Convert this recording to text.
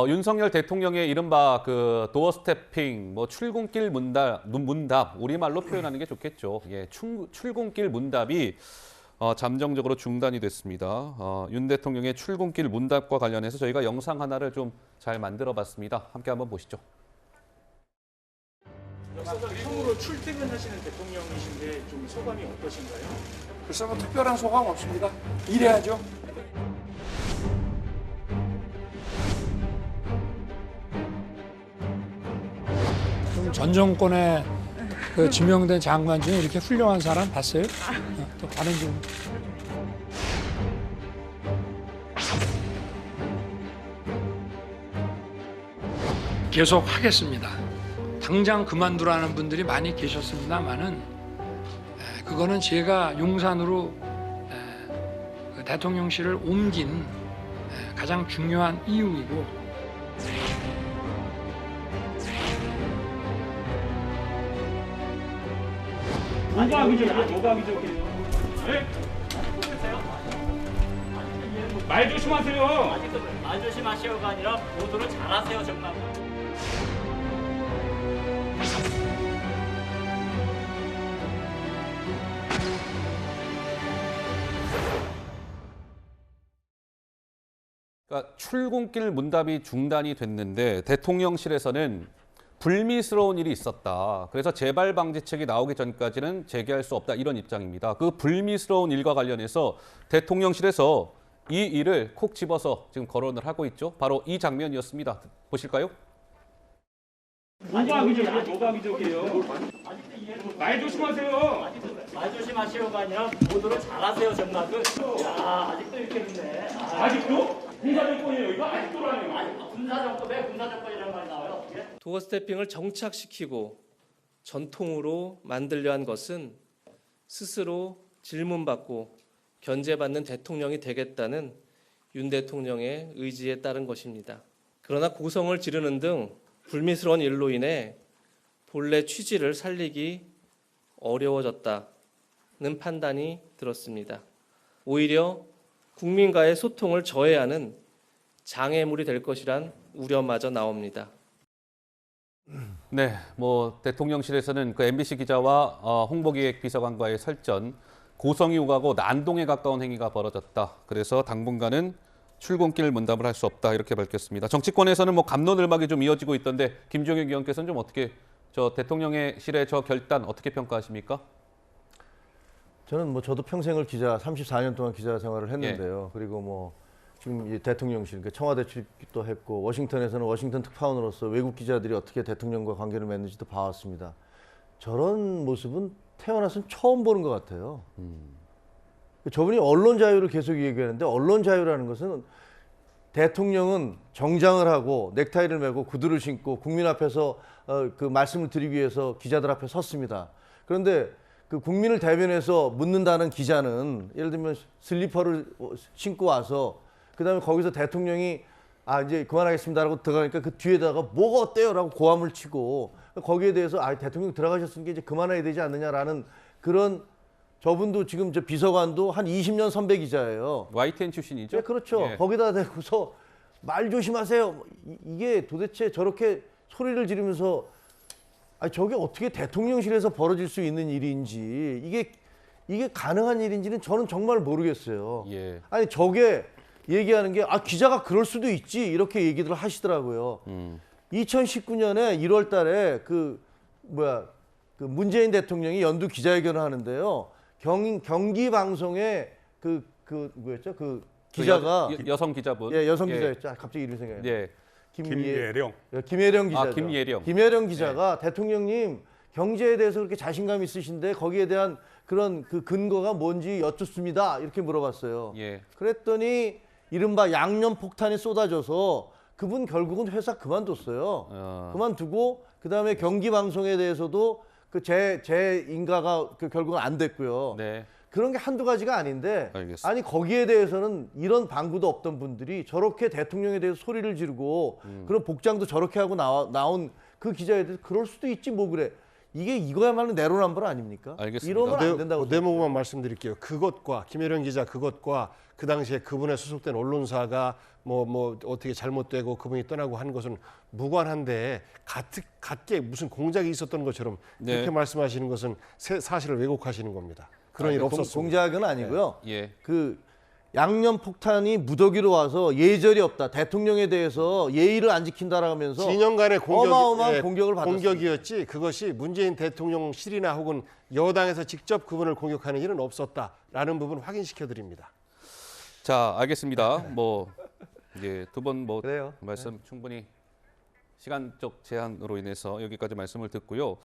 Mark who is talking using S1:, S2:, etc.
S1: 윤석열 대통령의 이른바 그 도어 스태핑, 뭐 출근길 문답, 우리말로 표현하는 게 좋겠죠. 예, 출근길 문답이 잠정적으로 중단이 됐습니다. 윤 대통령의 출근길 문답과 관련해서 저희가 영상 하나를 좀 잘 만들어봤습니다. 함께 한번 보시죠.
S2: 처음으로 출퇴근하시는 대통령이신데 좀 소감이 어떠신가요?
S3: 글쎄 뭐 특별한 소감 없습니다. 일해야죠. 전 정권에 그 지명된 장관 중에 이렇게 훌륭한 사람 봤어요? 또 다른 좀. 계속 하겠습니다. 당장 그만두라는 분들이 많이 계셨습니다만은 그거는 제가 용산으로 그 대통령실을 옮긴 가장 중요한 이유이고
S2: 뭐가 하기적이에요? 네? 말 조심하세요.
S4: 말 조심하시오가 아니라 모두를 잘하세요 정말.
S1: 그러니까 출근길 문답이 중단이 됐는데 대통령실에서는 불미스러운 일이 있었다. 그래서 재발 방지책이 나오기 전까지는 재개할 수 없다. 이런 입장입니다. 그 불미스러운 일과 관련해서 대통령실에서 이 일을 콕 집어서 지금 거론을 하고 있죠. 바로 이 장면이었습니다. 보실까요?
S2: 뭐가 하기적이에요? 말 조심하세요.
S4: 말 조심하시오가 아니라 모두를 잘하세요 정말. 아직도 이렇게 있네.
S2: 아직도? 군사정권이에요. 이거 아직도라네요.
S4: 군사정권 왜 군사정권이라는 말이 나와요? 어떻게?
S5: 도어 스태핑을 정착시키고 전통으로 만들려 한 것은 스스로 질문받고 견제받는 대통령이 되겠다는 윤 대통령의 의지에 따른 것입니다. 그러나 고성을 지르는 등 불미스러운 일로 인해 본래 취지를 살리기 어려워졌다는 판단이 들었습니다. 오히려 국민과의 소통을 저해하는 장애물이 될 것이란 우려마저 나옵니다.
S1: 네, 뭐 대통령실에서는 그 MBC 기자와 홍보기획 비서관과의 설전, 고성이 오가고 난동에 가까운 행위가 벌어졌다. 그래서 당분간은 출근길 문답을 할 수 없다. 이렇게 밝혔습니다. 정치권에서는 뭐 갑론을박이 좀 이어지고 있던데 김종혁 의원께서는 좀 어떻게 저 대통령실의 저 결단 어떻게 평가하십니까?
S6: 저는 뭐 저도 평생을 34년 동안 기자 생활을 했는데요. 그리고 뭐 지금 이 대통령실, 그러니까 청와대 출입도 했고 워싱턴에서는 워싱턴 특파원으로서 외국 기자들이 어떻게 대통령과 관계를 맺는지도 봐왔습니다. 저런 모습은 태어나서는 처음 보는 것 같아요. 저분이 언론 자유를 계속 얘기하는데 언론 자유라는 것은 대통령은 정장을 하고 넥타이를 메고 구두를 신고 국민 앞에서 그 말씀을 드리기 위해서 기자들 앞에 섰습니다. 그런데 그 국민을 대변해서 묻는다는 기자는 예를 들면 슬리퍼를 신고 와서 그다음에 거기서 대통령이 이제 그만하겠습니다라고 들어가니까 그 뒤에다가 뭐가 어때요라고 고함을 치고 거기에 대해서 대통령 들어가셨으니까 이제 그만해야 되지 않느냐라는 그런 저분도 지금 저 비서관도 한 20년 선배 기자예요.
S1: YTN 출신이죠?
S6: 네, 그렇죠.
S1: 예.
S6: 거기다 대고서 말 조심하세요. 이게 도대체 저렇게 소리를 지르면서 저게 어떻게 대통령실에서 벌어질 수 있는 일인지 이게 가능한 일인지는 저는 정말 모르겠어요.
S1: 예.
S6: 아니 저게 얘기하는 게 기자가 그럴 수도 있지 이렇게 얘기들 하시더라고요. 2019년에 1월 달에 그 문재인 대통령이 연두 기자회견을 하는데요. 경기 방송에 뭐였죠? 그 기자가
S1: 여성 기자분.
S6: 예, 여성 기자였죠. 갑자기 이름 생각이 나요.
S1: 예.
S6: 김예령 기자죠.
S1: 김예령.
S6: 김예령 기자가 대통령님 경제에 대해서 그렇게 자신감 있으신데 거기에 대한 그런 그 근거가 뭔지 여쭙습니다. 이렇게 물어봤어요.
S1: 예.
S6: 그랬더니 이른바 양념 폭탄이 쏟아져서 그분 결국은 회사 그만뒀어요. 그만두고 그다음에 경기 방송에 대해서도 그 제 인가가 결국은 안 됐고요.
S1: 네.
S6: 그런 게 한두 가지가 아닌데
S1: 알겠습니다.
S6: 아니 거기에 대해서는 이런 방구도 없던 분들이 저렇게 대통령에 대해서 소리를 지르고 그런 복장도 저렇게 하고 나온 그 기자에 대해서 그럴 수도 있지 뭐 그래. 이게 이거야말로 내로남불 아닙니까?
S1: 알겠습니다.
S6: 이러면 안 된다고.
S7: 대목만 말씀드릴게요. 그것과 김혜령 기자 그것과 그 당시에 그분의 소속된 언론사가 뭐 어떻게 잘못되고 그분이 떠나고 한 것은 무관한데 같게 무슨 공작이 있었던 것처럼
S1: 네.
S7: 그렇게 말씀하시는 것은 사실을 왜곡하시는 겁니다. 그런 일 없었습니다.
S6: 공작은 아니고요.
S1: 예.
S6: 그 양념 폭탄이 무더기로 와서 예절이 없다. 대통령에 대해서 예의를 안 지킨다라고 하면서
S7: 진영간의
S6: 어마어마한 공격을 받았습니다.
S7: 공격이었지 그것이 문재인 대통령실이나 혹은 여당에서 직접 그분을 공격하는 일은 없었다라는 부분 확인시켜 드립니다.
S1: 자, 알겠습니다. 뭐 이제 두 번 뭐
S6: 그래요.
S1: 말씀 충분히 시간적 제한으로 인해서 여기까지 말씀을 듣고요.